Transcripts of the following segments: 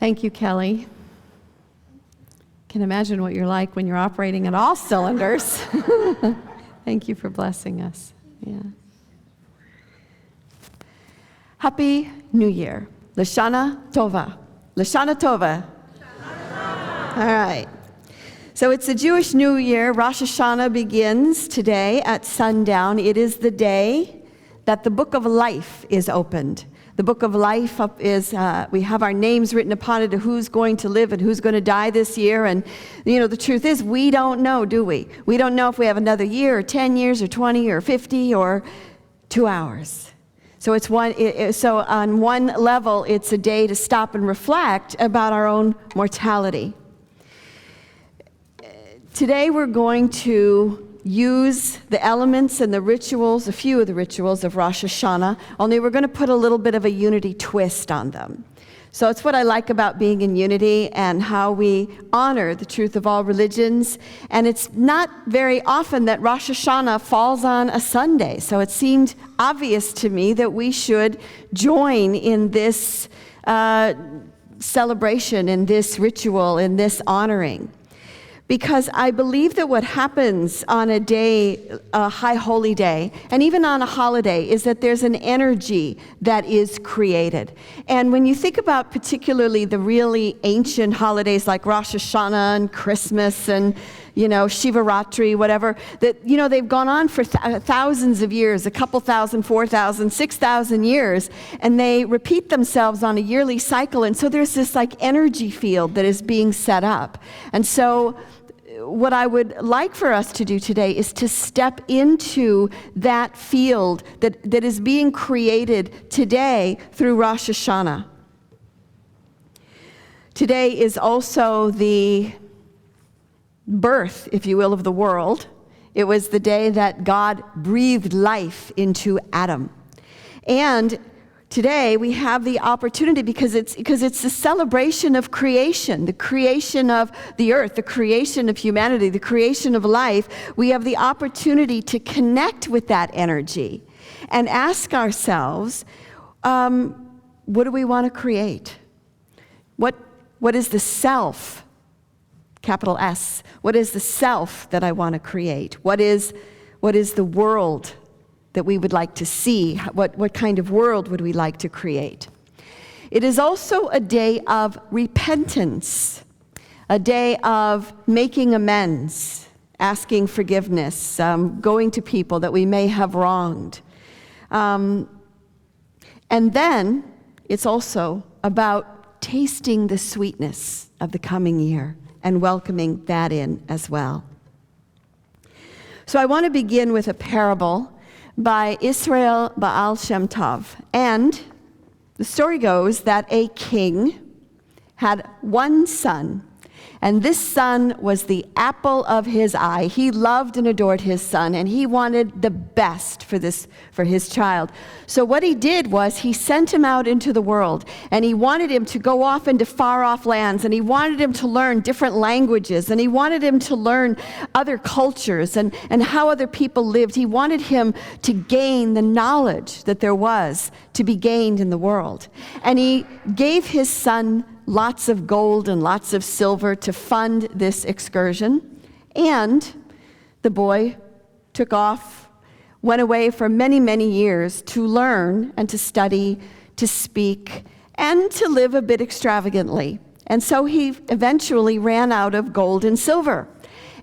Thank you, Kelly. Can imagine what you're like when you're operating at all cylinders. Thank you for blessing us. Yeah. Happy New Year. Lashana Tova. Lashana Tova. All right. So it's a Jewish New Year. Rosh Hashanah begins today at sundown. It is the day that the book of life is opened. The book of life is, we have our names written upon it of who's going to live and who's going to die this year. And, the truth is, we don't know, do we? We don't know if we have another year or 10 years or 20 or 50 or 2 hours. So so on one level, it's a day to stop and reflect about our own mortality. Today we're going to use the elements and the rituals, a few of the rituals of Rosh Hashanah, only we're going to put a little bit of a unity twist on them. So it's what I like about being in unity and how we honor the truth of all religions. And it's not very often that Rosh Hashanah falls on a Sunday. So it seemed obvious to me that we should join in this celebration, in this ritual, in this honoring. Because I believe that what happens on a day, a high holy day, and even on a holiday, is that there's an energy that is created. And when you think about particularly the really ancient holidays like Rosh Hashanah and Christmas and, Shivaratri, whatever, that, they've gone on for thousands of years, a couple thousand, 4,000, 6,000 years, and they repeat themselves on a yearly cycle. And so there's this energy field that is being set up. And so what I would like for us to do today is to step into that field that is being created today through Rosh Hashanah. Today is also the birth, if you will, of the world. It was the day that God breathed life into Adam. And today we have the opportunity because it's the celebration of creation, the creation of the earth, the creation of humanity, the creation of life. We have the opportunity to connect with that energy and ask ourselves, what do we want to create? What is the self, capital S? What is the self that I want to create? What is the world that we would like to see? What kind of world would we like to create? It is also a day of repentance, a day of making amends, asking forgiveness, going to people that we may have wronged. And then it's also about tasting the sweetness of the coming year and welcoming that in as well. So I want to begin with a parable by Israel Baal Shem Tov. And the story goes that a king had one son, and this son was the apple of his eye. He loved and adored his son, and he wanted the best for his child. So what he did was he sent him out into the world, and he wanted him to go off into far-off lands, and he wanted him to learn different languages, and he wanted him to learn other cultures and how other people lived. He wanted him to gain the knowledge that there was to be gained in the world. And he gave his son lots of gold and lots of silver to fund this excursion. And the boy took off, went away for many, many years to learn and to study, to speak, and to live a bit extravagantly. And so he eventually ran out of gold and silver.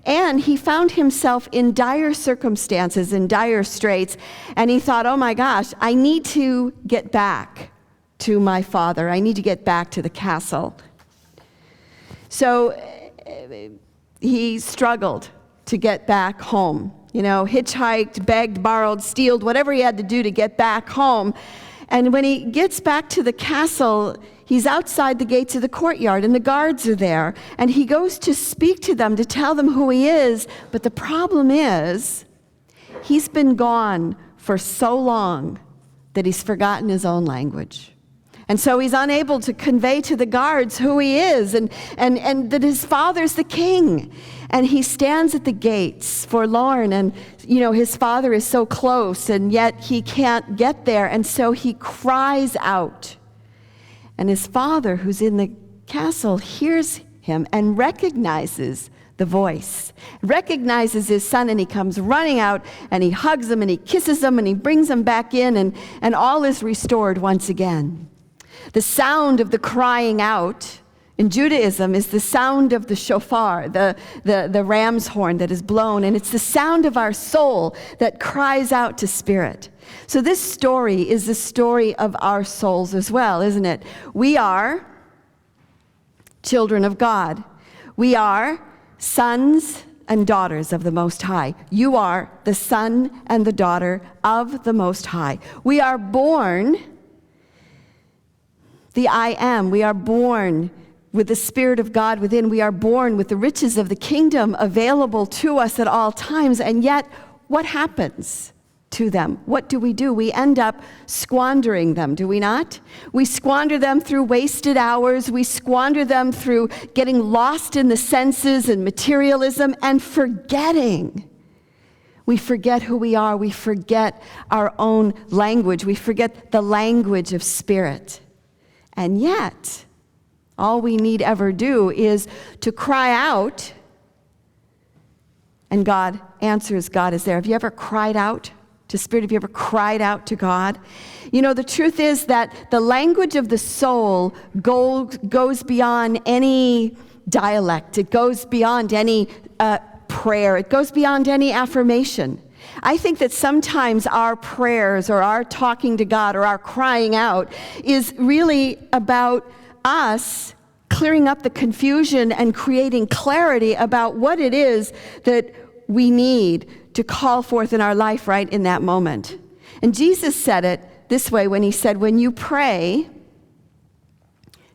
And he found himself in dire circumstances, in dire straits. And he thought, oh my gosh, I need to get back to my father. I need to get back to the castle. So he struggled to get back home. Hitchhiked, begged, borrowed, stealed, whatever he had to do to get back home. And when he gets back to the castle, he's outside the gates of the courtyard, and the guards are there. And he goes to speak to them, to tell them who he is. But the problem is, he's been gone for so long that he's forgotten his own language. And so he's unable to convey to the guards who he is and that his father's the king. And he stands at the gates forlorn, and his father is so close, and yet he can't get there. And so he cries out. And his father, who's in the castle hears him and recognizes the voice, recognizes his son, and he comes running out and he hugs him and he kisses him and he brings him back in, and all is restored once again. The sound of the crying out in Judaism is the sound of the shofar, the ram's horn that is blown, and it's the sound of our soul that cries out to Spirit. So this story is the story of our souls as well, isn't it? We are children of God. We are sons and daughters of the Most High. You are the son and the daughter of the Most High. We are born, the I Am. We are born with the Spirit of God within. We are born with the riches of the kingdom available to us at all times. And yet, what happens to them? What do? We end up squandering them, do we not? We squander them through wasted hours. We squander them through getting lost in the senses and materialism and forgetting. We forget who we are. We forget our own language. We forget the language of Spirit. And yet, all we need ever do is to cry out, and God answers. God is there. Have you ever cried out to Spirit? Have you ever cried out to God? You know, the truth is that the language of the soul goes beyond any dialect. It goes beyond any prayer. It goes beyond any affirmation. I think that sometimes our prayers or our talking to God or our crying out is really about us clearing up the confusion and creating clarity about what it is that we need to call forth in our life right in that moment. And Jesus said it this way when he said, when you pray,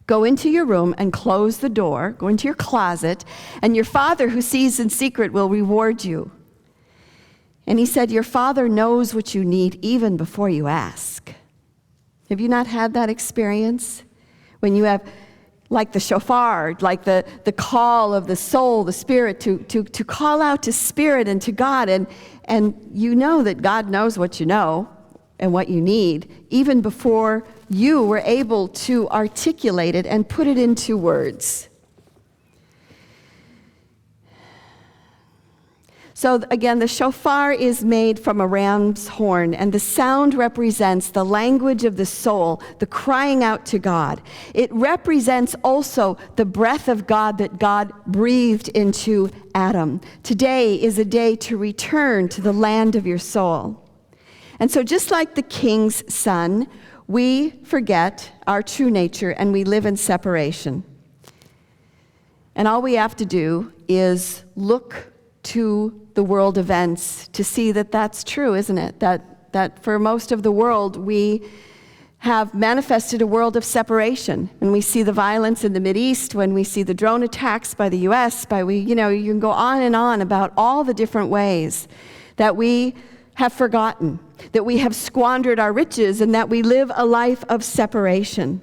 go into your room and close the door, go into your closet, and your Father who sees in secret will reward you. And he said, your Father knows what you need even before you ask. Have you not had that experience? When you have, like the shofar, like the call of the soul, the Spirit, to call out to Spirit and to God, and you know that God knows what you know and what you need, even before you were able to articulate it and put it into words. So again, the shofar is made from a ram's horn, and the sound represents the language of the soul, the crying out to God. It represents also the breath of God that God breathed into Adam. Today is a day to return to the land of your soul. And so just like the king's son, we forget our true nature and we live in separation. And all we have to do is look to the world events to see that that's true, isn't it? That for most of the world, we have manifested a world of separation. When we see the violence in the Mideast, when we see the drone attacks by the U.S., you can go on and on about all the different ways that we have forgotten, that we have squandered our riches, and that we live a life of separation.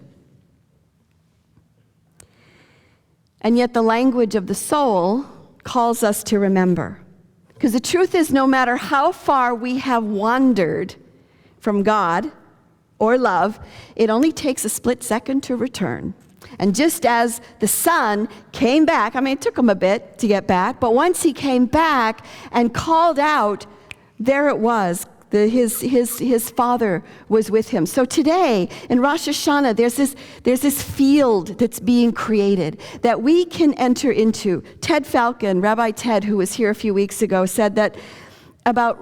And yet the language of the soul calls us to remember. Because the truth is, no matter how far we have wandered from God or love, it only takes a split second to return. And just as the son came back, it took him a bit to get back, but once he came back and called out, there it was. His father was with him. So today in Rosh Hashanah, there's this field that's being created that we can enter into. Ted Falcon, Rabbi Ted, who was here a few weeks ago, said that about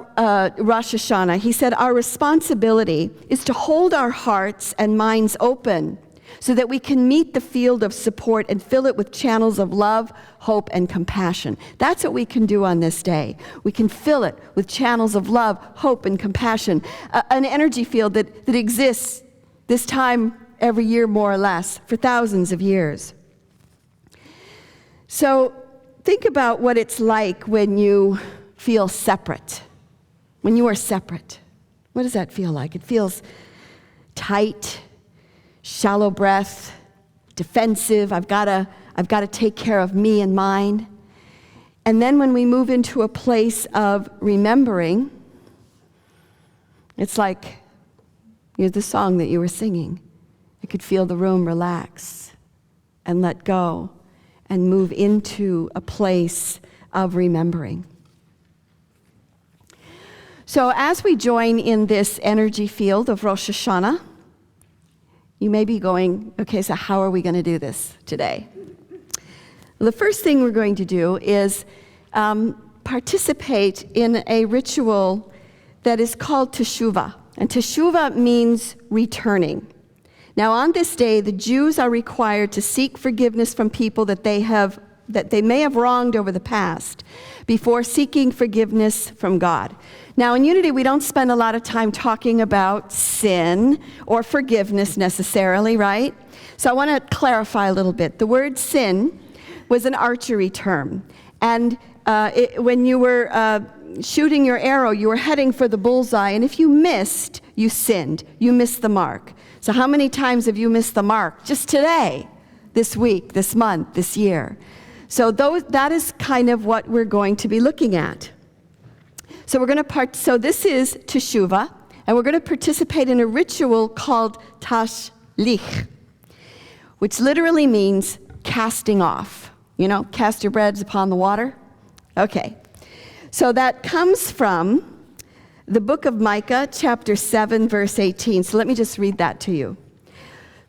Rosh Hashanah. He said, our responsibility is to hold our hearts and minds open so that we can meet the field of support and fill it with channels of love, hope, and compassion. That's what we can do on this day. We can fill it with channels of love, hope, and compassion, an energy field that exists this time every year, more or less, for thousands of years. So think about what it's like when you feel separate, when you are separate. What does that feel like? It feels tight, shallow breath, defensive. I've got to take care of me and mine. And then when we move into a place of remembering, it's like the song that you were singing. I could feel the room relax and let go and move into a place of remembering. So as we join in this energy field of Rosh Hashanah, you may be going, okay, so how are we going to do this today? Well, the first thing we're going to do is participate in a ritual that is called Teshuvah. And Teshuvah means returning. Now, on this day, the Jews are required to seek forgiveness from people that they may have wronged over the past before seeking forgiveness from God. Now, in Unity, we don't spend a lot of time talking about sin or forgiveness necessarily, right? So I want to clarify a little bit. The word sin was an archery term. And when you were shooting your arrow, you were heading for the bullseye. And if you missed, you sinned. You missed the mark. So how many times have you missed the mark? Just today, this week, this month, this year. So that is kind of what we're going to be looking at. So so this is Teshuvah, and we're going to participate in a ritual called Tashlich, which literally means casting off. You know, cast your breads upon the water. Okay. So that comes from the book of Micah, chapter 7, verse 18. So let me just read that to you.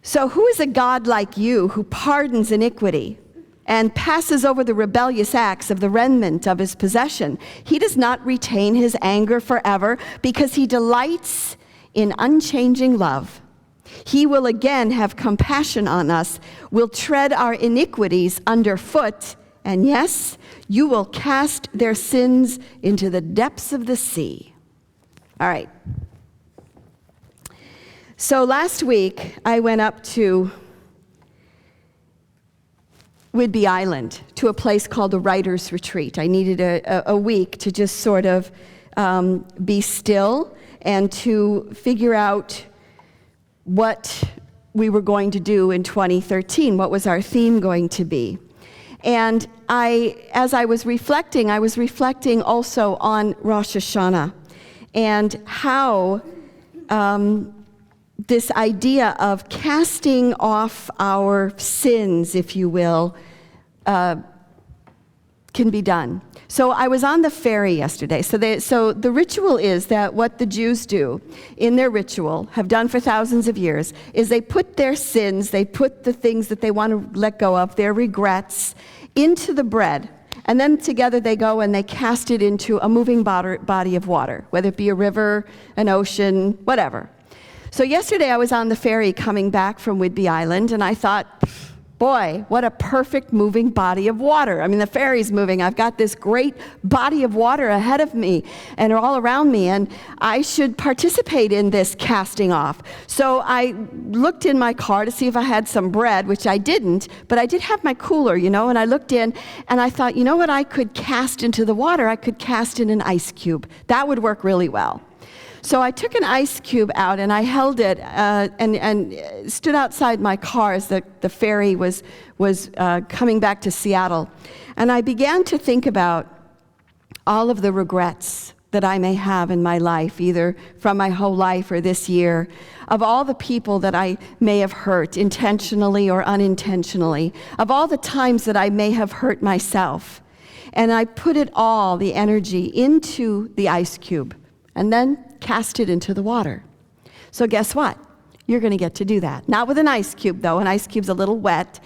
So who is a God like you who pardons iniquity and passes over the rebellious acts of the remnant of his possession? He does not retain his anger forever because he delights in unchanging love. He will again have compassion on us, will tread our iniquities underfoot, and yes, you will cast their sins into the depths of the sea. All right. So last week, I went up to Whidbey Island, to a place called a writer's retreat. I needed a week to just sort of be still and to figure out what we were going to do in 2013. What was our theme going to be? And as I was reflecting also on Rosh Hashanah and how this idea of casting off our sins, if you will, can be done. So I was on the ferry yesterday. So the ritual is that what the Jews do in their ritual, have done for thousands of years, is they put their sins, they put the things that they want to let go of, their regrets, into the bread. And then together they go and they cast it into a moving body of water, whether it be a river, an ocean, whatever. So yesterday I was on the ferry coming back from Whidbey Island, and I thought, boy, what a perfect moving body of water. I mean, the ferry's moving. I've got this great body of water ahead of me and all around me, and I should participate in this casting off. So I looked in my car to see if I had some bread, which I didn't, but I did have my cooler, and I looked in, and I thought, you know what I could cast into the water? I could cast in an ice cube. That would work really well. So I took an ice cube out and I held it and stood outside my car as the ferry was coming back to Seattle. And I began to think about all of the regrets that I may have in my life, either from my whole life or this year, of all the people that I may have hurt intentionally or unintentionally, of all the times that I may have hurt myself. And I put it all, the energy, into the ice cube and then cast it into the water. So guess what? You're going to get to do that. Not with an ice cube, though. An ice cube's a little wet.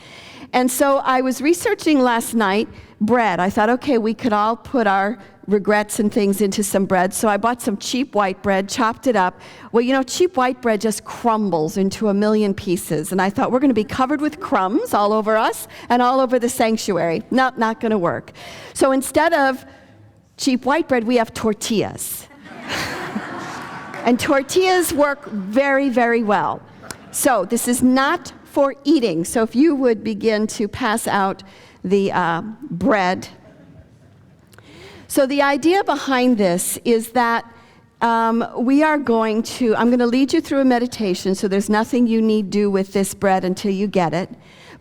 And so I was researching last night bread. I thought, okay, we could all put our regrets and things into some bread. So I bought some cheap white bread, chopped it up. Well, cheap white bread just crumbles into a million pieces. And I thought, we're going to be covered with crumbs all over us and all over the sanctuary. Nope, not going to work. So instead of cheap white bread, we have tortillas. And tortillas work very, very well. So this is not for eating. So if you would begin to pass out the bread. So the idea behind this is that I'm going to lead you through a meditation, so there's nothing you need do with this bread until you get it.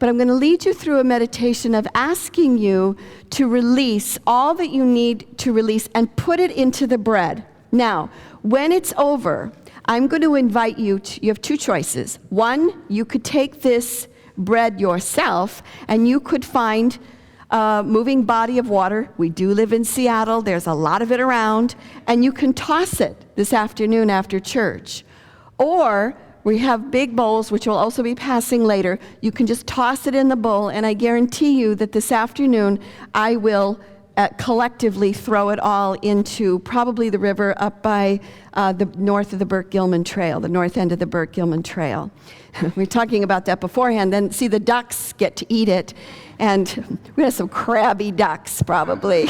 But I'm going to lead you through a meditation of asking you to release all that you need to release and put it into the bread. Now, when it's over, I'm going to invite you have two choices. One, you could take this bread yourself, and you could find a moving body of water. We do live in Seattle. There's a lot of it around. And you can toss it this afternoon after church. Or we have big bowls, which we'll also be passing later. You can just toss it in the bowl, and I guarantee you that this afternoon I will collectively throw it all into probably the river up by the north of the Burke-Gilman Trail, the north end of the Burke-Gilman Trail. We were talking about that beforehand. Then, see, the ducks get to eat it, and we have some crabby ducks, probably.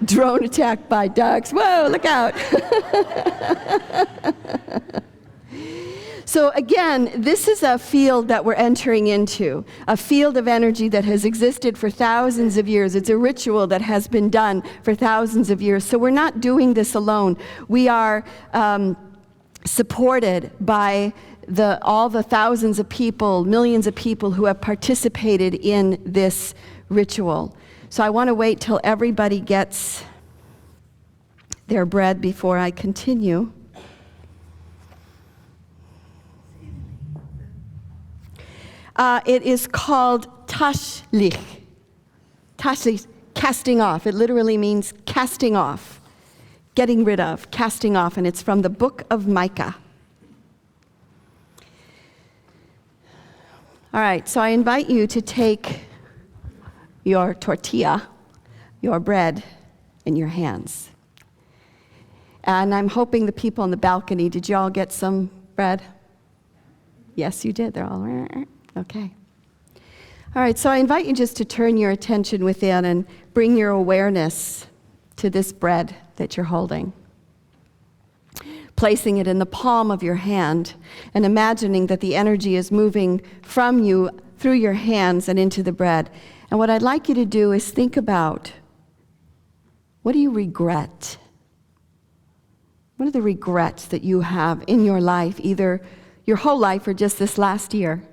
Drone attack by ducks. Whoa, look out. So again, this is a field that we're entering into, a field of energy that has existed for thousands of years. It's a ritual that has been done for thousands of years. So we're not doing this alone. We are supported by all the thousands of people, millions of people who have participated in this ritual. So I want to wait till everybody gets their bread before I continue. It is called tashlich. Tashlich, casting off. It literally means casting off, getting rid of, casting off, and it's from the book of Micah. All right, so I invite you to take your tortilla, your bread, in your hands. And I'm hoping the people on the balcony, did you all get some bread? Yes, you did. They're all okay. All right, so I invite you just to turn your attention within and bring your awareness to this bread that you're holding. Placing it in the palm of your hand and imagining that the energy is moving from you through your hands and into the bread. And what I'd like you to do is think about, what do you regret? What are the regrets that you have in your life, either your whole life or just this last year?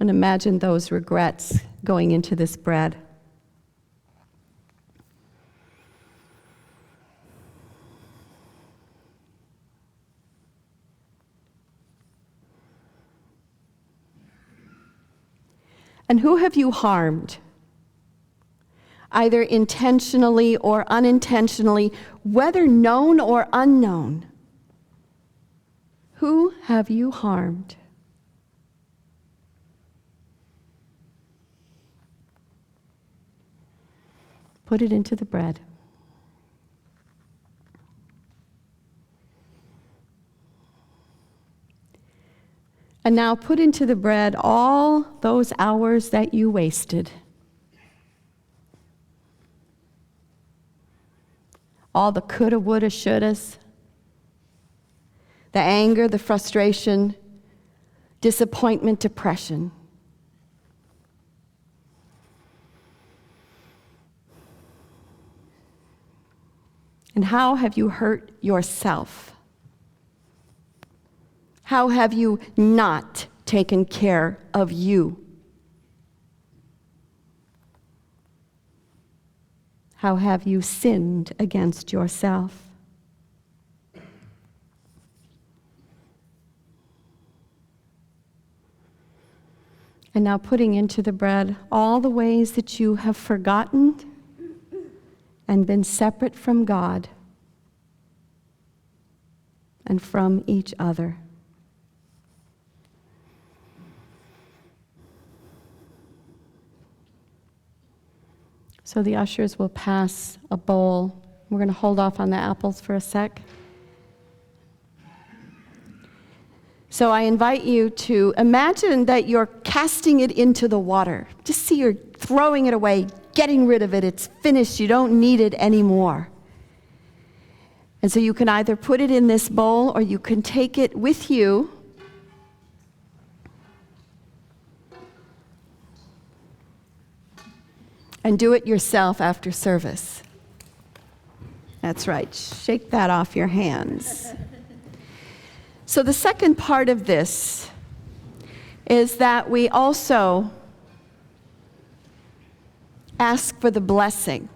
And imagine those regrets going into this bread. And who have you harmed? Either intentionally or unintentionally, whether known or unknown. Who have you harmed? Put it into the bread. And now put into the bread all those hours that you wasted. All the coulda, woulda, shouldas. The anger, the frustration, disappointment, depression. And how have you hurt yourself? How have you not taken care of you? How have you sinned against yourself? And now putting into the bread all the ways that you have forgotten and been separate from God and from each other. So the ushers will pass a bowl. We're going to hold off on the apples for a sec. So I invite you to imagine that you're casting it into the water. Just see you're throwing it away, getting rid of it. It's finished. You don't need it anymore. And so you can either put it in this bowl or you can take it with you and do it yourself after service. That's right. Shake that off your hands. So the second part of this is that we also ask for the blessing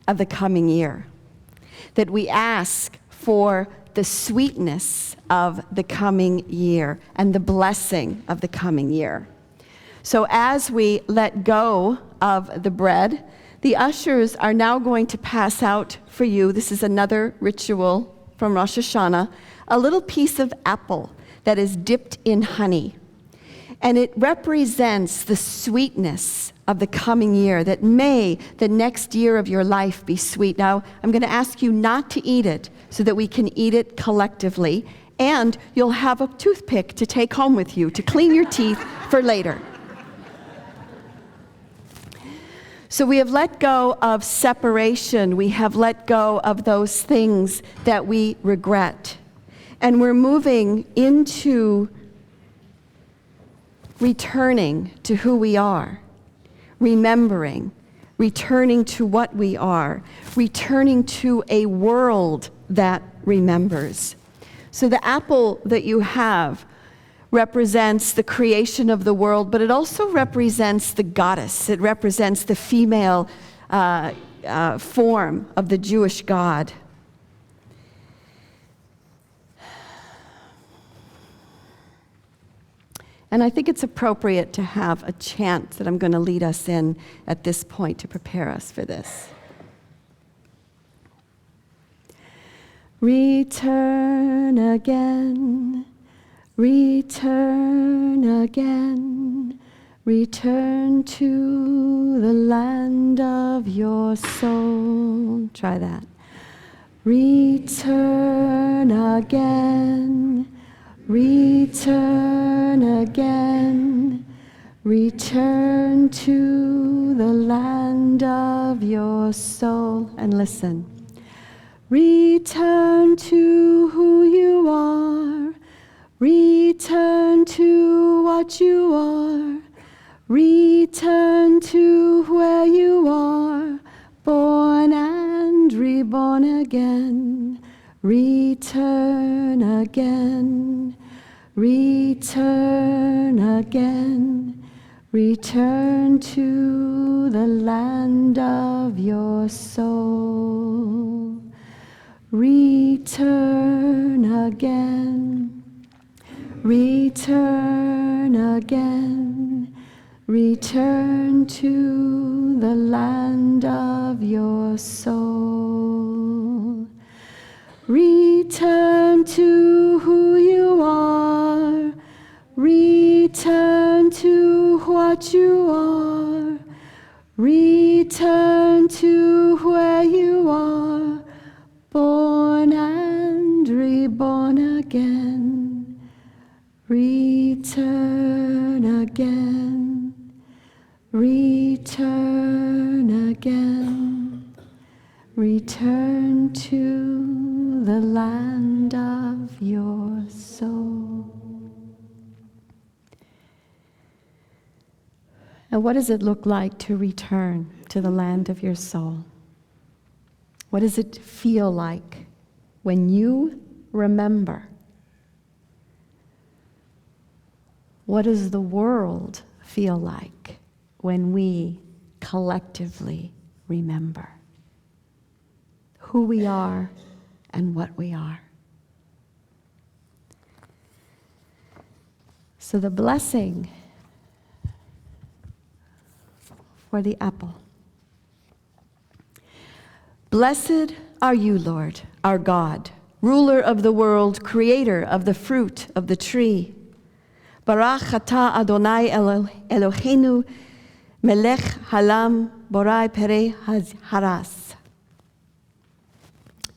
of the coming year. That we ask for the sweetness of the coming year and the blessing of the coming year. So as we let go of the bread, the ushers are now going to pass out for you, this is another ritual from Rosh Hashanah, a little piece of apple that is dipped in honey. And it represents the sweetness of the coming year, that may the next year of your life be sweet. Now, I'm going to ask you not to eat it so that we can eat it collectively, and you'll have a toothpick to take home with you to clean your teeth for later. So we have let go of separation. We have let go of those things that we regret. And we're moving into returning to who we are, remembering, returning to what we are, returning to a world that remembers. So the apple that you have represents the creation of the world, but it also represents the goddess. It represents the female form of the Jewish God. And I think it's appropriate to have a chant that I'm going to lead us in at this point to prepare us for this. Return again. Return again, return to the land of your soul. Try that. Return again, return again, return to the land of your soul. And listen. Return to who you are. Return to what you are. Return to where you are, born and reborn again. Return again. Return again. Return to the land of your soul. Return again. Return again, return to the land of your soul. Return to who you are, return to what you are, return to where you are, born and reborn again. Return again, return again, return to the land of your soul. And what does it look like to return to the land of your soul? What does it feel like when you remember? What does the world feel like when we collectively remember who we are and what we are? So the blessing for the apple. Blessed are you, Lord, our God, ruler of the world, creator of the fruit of the tree. Barach atah Adonai Eloheinu, melech halam, borai perei haras.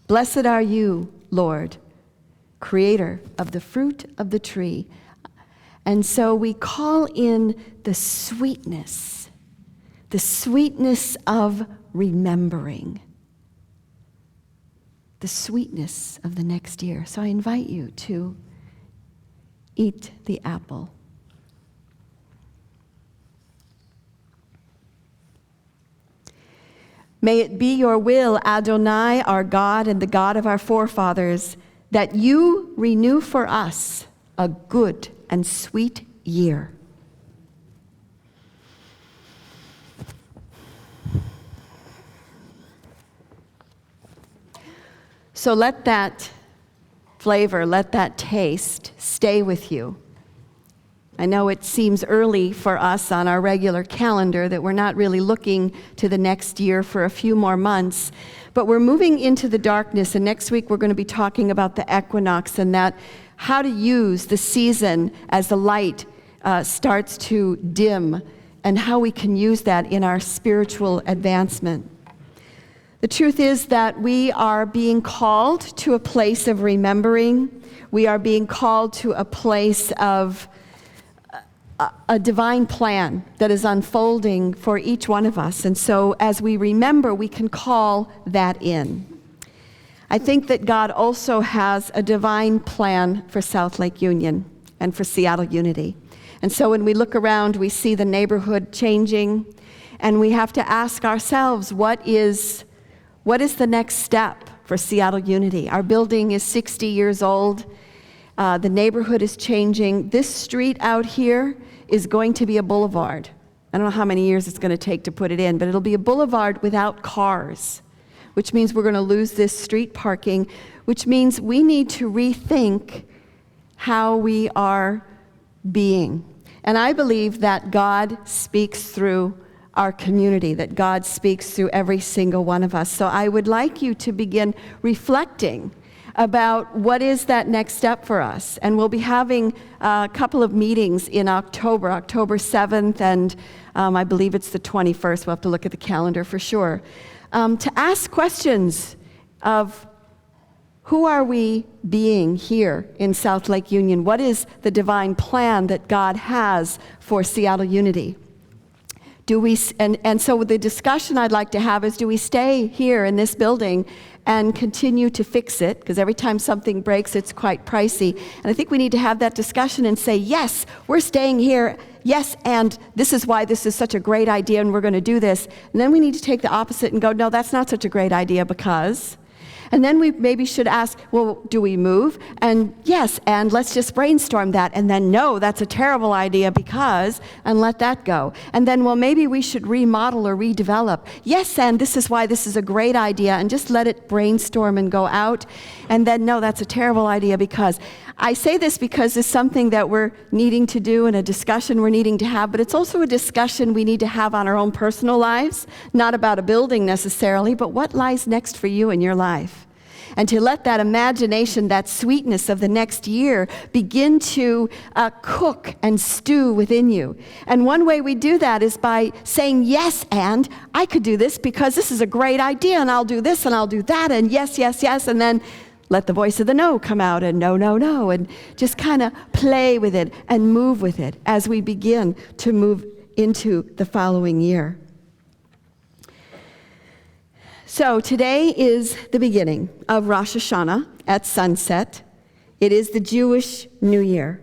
Blessed are you, Lord, creator of the fruit of the tree. And so we call in the sweetness of remembering, the sweetness of the next year. So I invite you to eat the apple. May it be your will, Adonai, our God and the God of our forefathers, that you renew for us a good and sweet year. So let that flavor, let that taste stay with you. I know it seems early for us on our regular calendar that we're not really looking to the next year for a few more months, but we're moving into the darkness, and next week we're going to be talking about the equinox and that how to use the season as the light starts to dim and how we can use that in our spiritual advancement. The truth is that we are being called to a place of remembering. We are being called to a place of a divine plan that is unfolding for each one of us. And so as we remember, we can call that in. I think that God also has a divine plan for South Lake Union and for Seattle Unity. And so when we look around, we see the neighborhood changing, and we have to ask ourselves, what is the next step for Seattle Unity? Our building is 60 years old. The neighborhood is changing. This street out here is going to be a boulevard. I don't know how many years it's going to take to put it in, but it'll be a boulevard without cars, which means we're going to lose this street parking, which means we need to rethink how we are being. And I believe that God speaks through our community, that God speaks through every single one of us. So I would like you to begin reflecting about what is that next step for us. And we'll be having a couple of meetings in October 7th, and I believe it's the 21st. We'll have to look at the calendar for sure. To ask questions of who are we being here in South Lake Union? What is the divine plan that God has for Seattle Unity? So the discussion I'd like to have is, do we stay here in this building and continue to fix it? Because every time something breaks, it's quite pricey. And I think we need to have that discussion and say, yes, we're staying here. Yes, and this is why this is such a great idea, and we're going to do this. And then we need to take the opposite and go, no, that's not such a great idea because... And then we maybe should ask, well, do we move? And yes, and let's just brainstorm that. And then, no, that's a terrible idea because, and let that go. And then, well, maybe we should remodel or redevelop. Yes, and this is why this is a great idea, and just let it brainstorm and go out. And then, no, that's a terrible idea because. I say this because it's something that we're needing to do and a discussion we're needing to have, but it's also a discussion we need to have on our own personal lives, not about a building necessarily, but what lies next for you in your life. And to let that imagination, that sweetness of the next year begin to cook and stew within you. And one way we do that is by saying, yes, and I could do this because this is a great idea, and I'll do this and I'll do that, and yes, yes, yes, and then let the voice of the no come out, and no, no, no, and just kind of play with it and move with it as we begin to move into the following year. So today is the beginning of Rosh Hashanah at sunset. It is the Jewish New Year.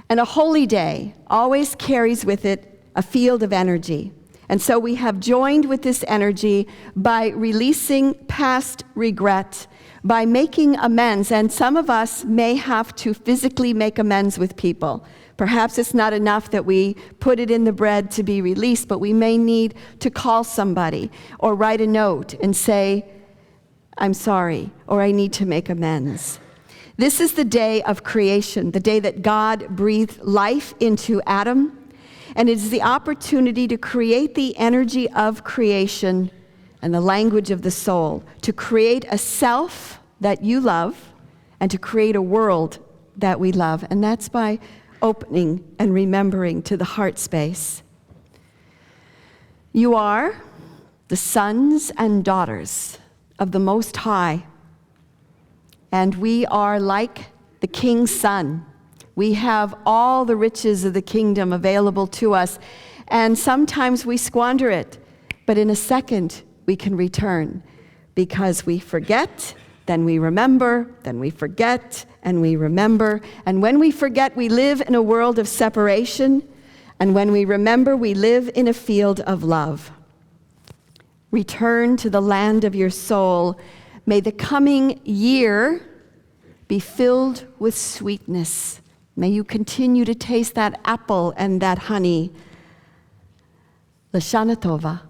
And a holy day always carries with it a field of energy. And so we have joined with this energy by releasing past regret, by making amends. And some of us may have to physically make amends with people. Perhaps it's not enough that we put it in the bread to be released, but we may need to call somebody or write a note and say, I'm sorry, or I need to make amends. This is the day of creation, the day that God breathed life into Adam, and it is the opportunity to create the energy of creation and the language of the soul, to create a self that you love and to create a world that we love. And that's by opening and remembering to the heart space. You are the sons and daughters of the Most High, and we are like the King's son. We have all the riches of the kingdom available to us, and sometimes we squander it, but in a second we can return because we forget, then we remember, then we forget, and we remember. And when we forget, we live in a world of separation. And when we remember, we live in a field of love. Return to the land of your soul. May the coming year be filled with sweetness. May you continue to taste that apple and that honey. L'shana tova.